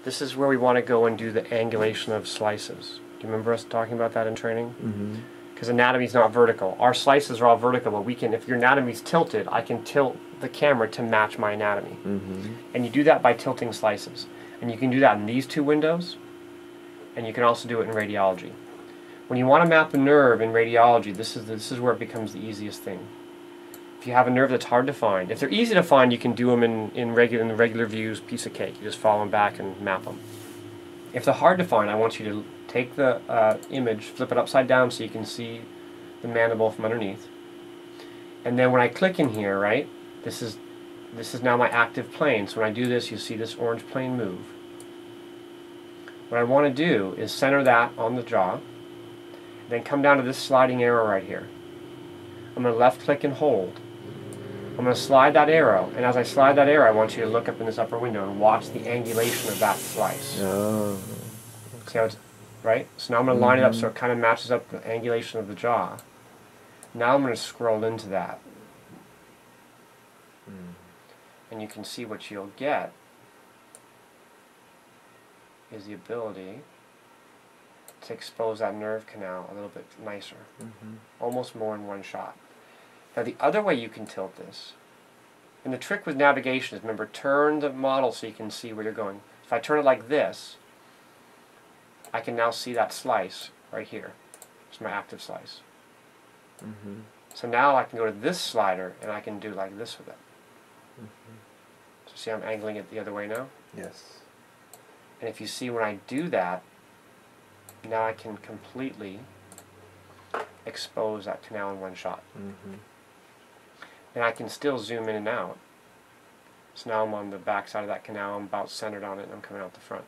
this is where we want to go and do the angulation of slices. Do you remember us talking about that in training? Because anatomy is not vertical. Our slices are all vertical, but we can, if your anatomy is tilted, I can tilt the camera to match my anatomy. And you do that by tilting slices. And you can do that in these two windows, and you can also do it in radiology. When you want to map a nerve in radiology, this is where it becomes the easiest thing. If you have a nerve that's hard to find, if they're easy to find, you can do them in regular views, piece of cake. You just follow them back and map them. If they're hard to find, I want you to take the image, flip it upside down so you can see the mandible from underneath. And then when I click in here, right, this is now my active plane. So when I do this, you see this orange plane move. What I want to do is center that on the jaw, then come down to this sliding arrow right here. I'm going to left click and hold. I'm going to slide that arrow, and as I slide that arrow, I want you to look up in this upper window and watch the angulation of that slice. Oh. See how it's, right? So now I'm going to line it up so it kind of matches up the angulation of the jaw. Now I'm going to scroll into that. And you can see what you'll get is the ability to expose that nerve canal a little bit nicer. Almost more in one shot. Now the other way you can tilt this, and the trick with navigation is, remember, turn the model so you can see where you're going. If I turn it like this, I can now see that slice right here. It's my active slice. So now I can go to this slider and I can do like this with it. So see I'm angling it the other way now? Yes. And if you see when I do that, now I can completely expose that canal in one shot. And I can still zoom in and out. So now I'm on the back side of that canal, I'm about centered on it, and I'm coming out the front.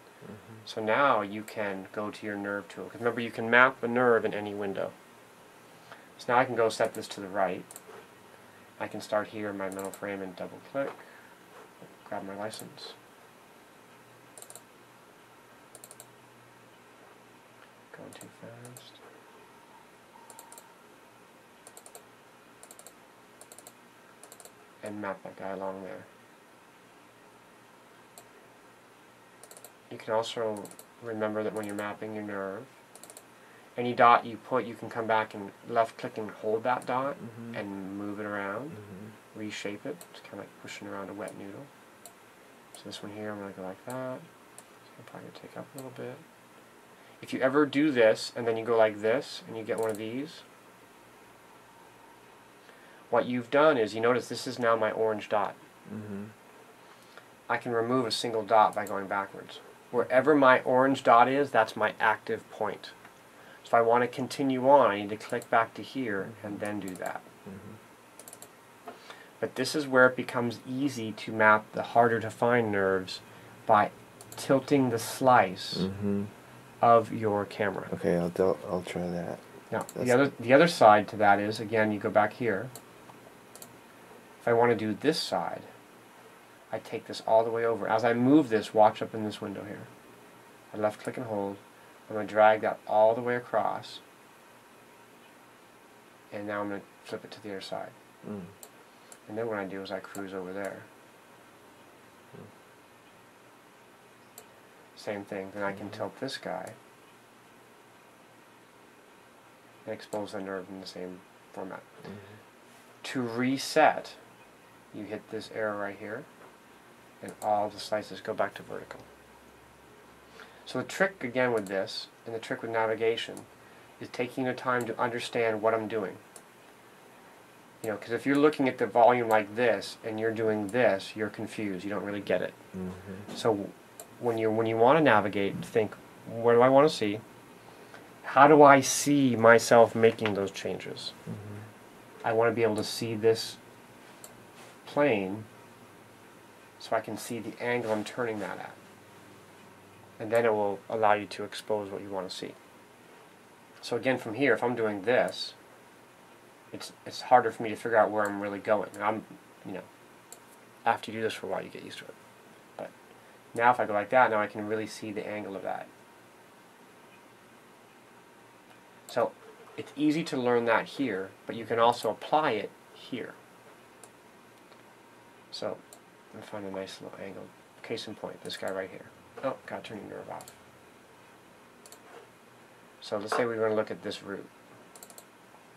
So now you can go to your nerve tool. Because remember, you can map a nerve in any window. So now I can go set this to the right. I can start here in my metal frame and double click, grab my license. Going too fast. And map that guy along there. You can also remember that when you're mapping your nerve, any dot you put, you can come back and left click and hold that dot and move it around, reshape it. It's kind of like pushing around a wet noodle. So this one here, I'm going to go like that. So I'm probably going to take up a little bit. If you ever do this and then you go like this and you get one of these, what you've done is, you notice this is now my orange dot. I can remove a single dot by going backwards. Wherever my orange dot is, that's my active point. So if I want to continue on, I need to click back to here and then do that. But this is where it becomes easy to map the harder to find nerves by tilting the slice of your camera. Okay, I'll try that. Now the other side to that is, again, you go back here. If I want to do this side, I take this all the way over. As I move this, watch up in this window here. I left click and hold. I'm going to drag that all the way across. And now I'm going to flip it to the other side. And then what I do is I cruise over there. Same thing. Then I can tilt this guy and expose the nerve in the same format. To reset, you hit this arrow right here, and all the slices go back to vertical. So the trick again with this, and the trick with navigation, is taking the time to understand what I'm doing. You know, because if you're looking at the volume like this, and you're doing this, you're confused. You don't really get it. So when you want to navigate, think, what do I want to see? How do I see myself making those changes? I want to be able to see this plane so I can see the angle I'm turning that at. And then it will allow you to expose what you want to see. So again, from here, if I'm doing this, it's harder for me to figure out where I'm really going. And after you do this for a while, you get used to it. But now if I go like that, now I can really see the angle of that. So it's easy to learn that here, but you can also apply it here. So I'm going to find a nice little angle. Case in point, this guy right here. Oh, gotta turn your nerve off. So let's say we want to look at this root.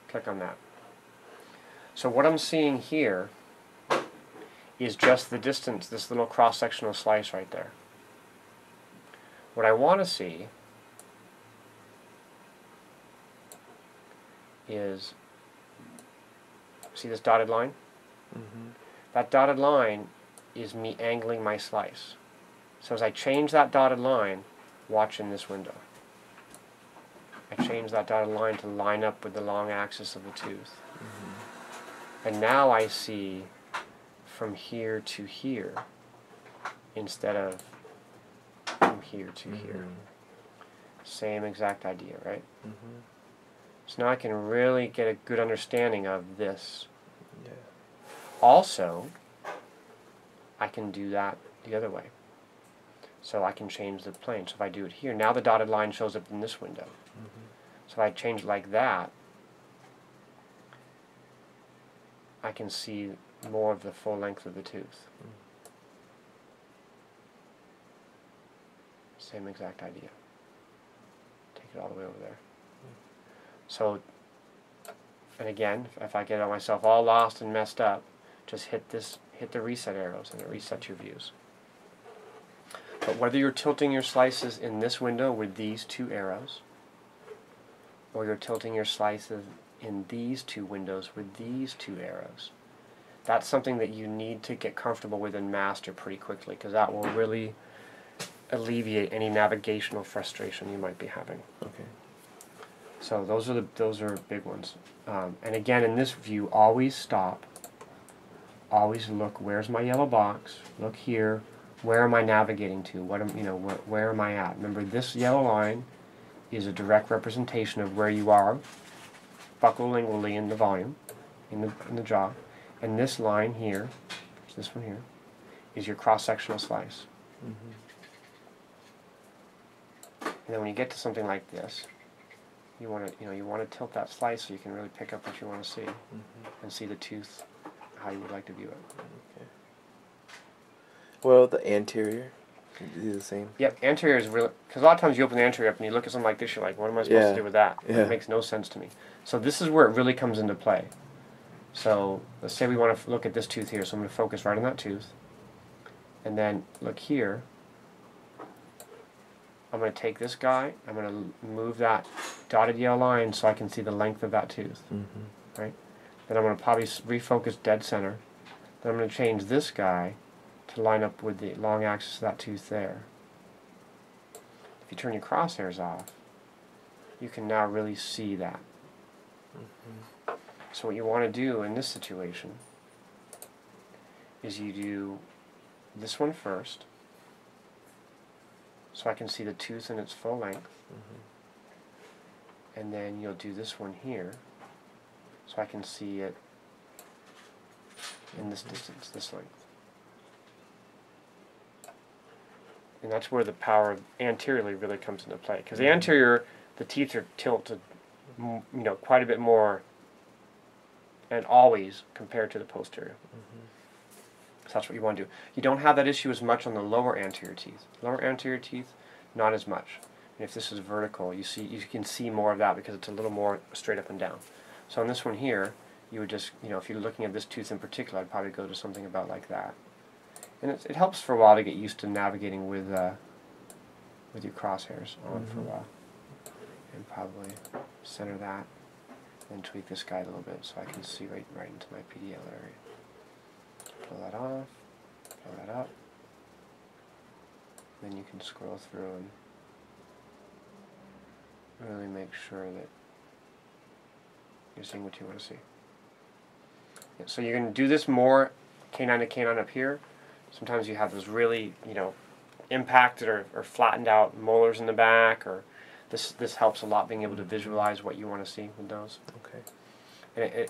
Click on that. So what I'm seeing here is just the distance, this little cross-sectional slice right there. What I want to see is, see this dotted line? Mm-hmm. That dotted line is me angling my slice. So as I change that dotted line, watch in this window. I change that dotted line to line up with the long axis of the tooth. Mm-hmm. And now I see from here to here instead of from here to here. Same exact idea, right? Mm-hmm. So now I can really get a good understanding of this. Yeah. Also, I can do that the other way. So I can change the plane. So if I do it here, now the dotted line shows up in this window. Mm-hmm. So if I change it like that, I can see more of the full length of the tooth. Same exact idea. Take it all the way over there. So, and again, if I get myself all lost and messed up, just hit the reset arrows and it resets your views. But whether you're tilting your slices in this window with these two arrows, or you're tilting your slices in these two windows with these two arrows, that's something that you need to get comfortable with and master pretty quickly, because that will really alleviate any navigational frustration you might be having. Okay. So those are big ones. And again, in this view, always stop. Always look. Where's my yellow box? Look here. Where am I navigating to? What am where am I at? Remember, this yellow line is a direct representation of where you are buccolingually in the volume, in the jaw, and this line here, this one here, is your cross-sectional slice. Mm-hmm. And then when you get to something like this, you want to tilt that slice so you can really pick up what you want to see, and see the tooth how you would like to view it. Okay. Well, the anterior can do the same. Yep, anterior is really, because a lot of times you open the anterior up and you look at something like this, you're like, what am I supposed to do with that? Yeah. It makes no sense to me. So this is where it really comes into play. So let's say we want to look at this tooth here, so I'm going to focus right on that tooth, and then look here. I'm going to take this guy, I'm going to move that dotted yellow line so I can see the length of that tooth, right? Then I'm going to probably refocus dead center. Then I'm going to change this guy to line up with the long axis of that tooth there. If you turn your crosshairs off, you can now really see that. So what you want to do in this situation is you do this one first, so I can see the tooth in its full length, and then you'll do this one here, so I can see it in this distance, this length. And that's where the power anteriorly really comes into play. Because the anterior, the teeth are tilted, quite a bit more, and always compared to the posterior. So that's what you want to do. You don't have that issue as much on the lower anterior teeth. Lower anterior teeth, not as much. And if this is vertical, you can see more of that because it's a little more straight up and down. So on this one here, you would just, if you're looking at this tooth in particular, I'd probably go to something about like that. And it helps for a while to get used to navigating with your crosshairs on for a while. And probably center that, and tweak this guy a little bit so I can see right into my PDL area. Pull that off, pull that up. Then you can scroll through and really make sure that you're seeing what you want to see. Yeah, so you're going to do this more canine to canine up here. Sometimes you have those really, impacted or flattened out molars in the back, or this helps a lot being able to visualize what you want to see with those. Okay. And